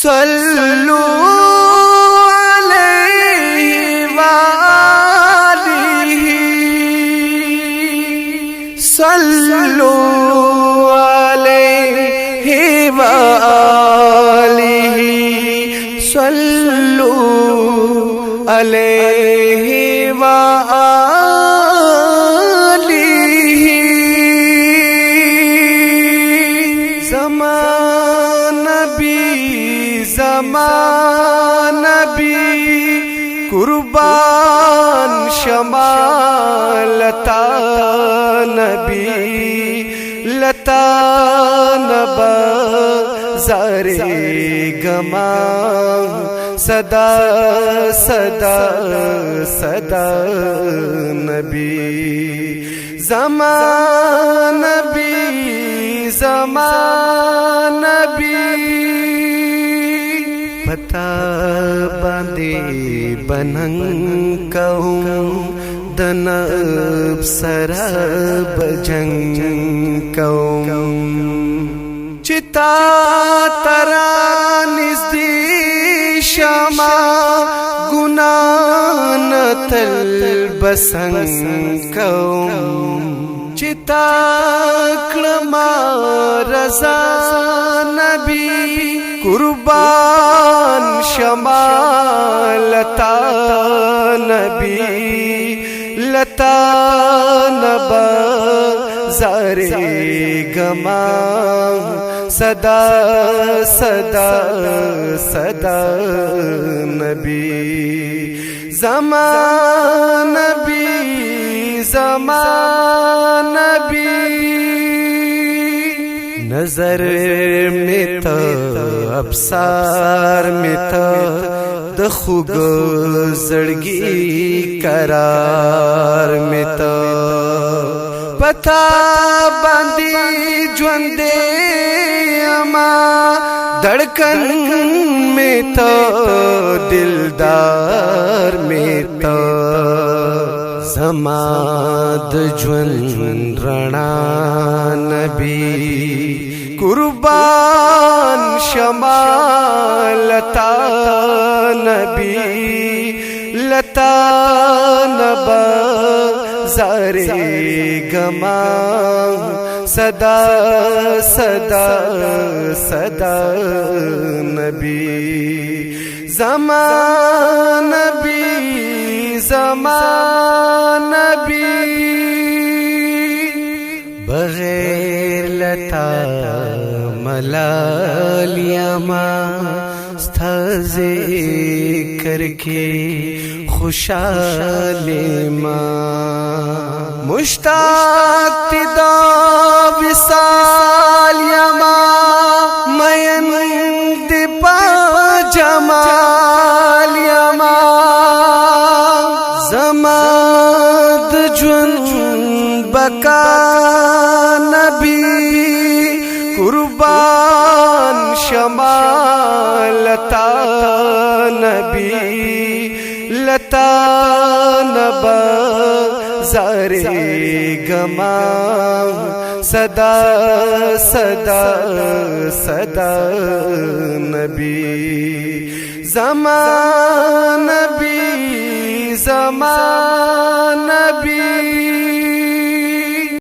सल्लु अलैहि वालिहि, सल्लु अलैहि वालिहि, सल्लु अलैहि वालिहि। ज़मान भी कुर्बान शमा लता नबी, लता नब ज़रे गमा सदा सदा सदा नबी। ज़मान भी ज़मान भी पता बांधे बनंग कहूँ दनब सरब जंग कहूँ। चिता तरा निज़दी शमा गुनान तल बसंग कहूँ। चिता क्लमा रज़ा नबी कुर्बान शमा लता नबी, लता नब ज़रे गमा सदा सदा सदा नबी। ज़मान भी ज़मान भी नजर में तो अबसार में तो दखुग जड़गी करार में तो पता बांधी ज्वंदे अमा धड़कन में तो दिलदार में तो समाद ज्वन रणा नबी कुर्बान शमा लता नबी, लता नब ज़रे गमा सदा सदा सदा नबी। ज़मान भी ज़मान भी बगैर लता मलालियामा स्ताज़े करके खुशाले माँ मुश्ताक तिदा विसालियामा मयन दिपा जमालियामा ज़माद जुन बका नबी कुर्बान शमा लता नबी, लता नब ज़रे गमा सदा सदा सदा नबी। ज़मान भी ज़मान भी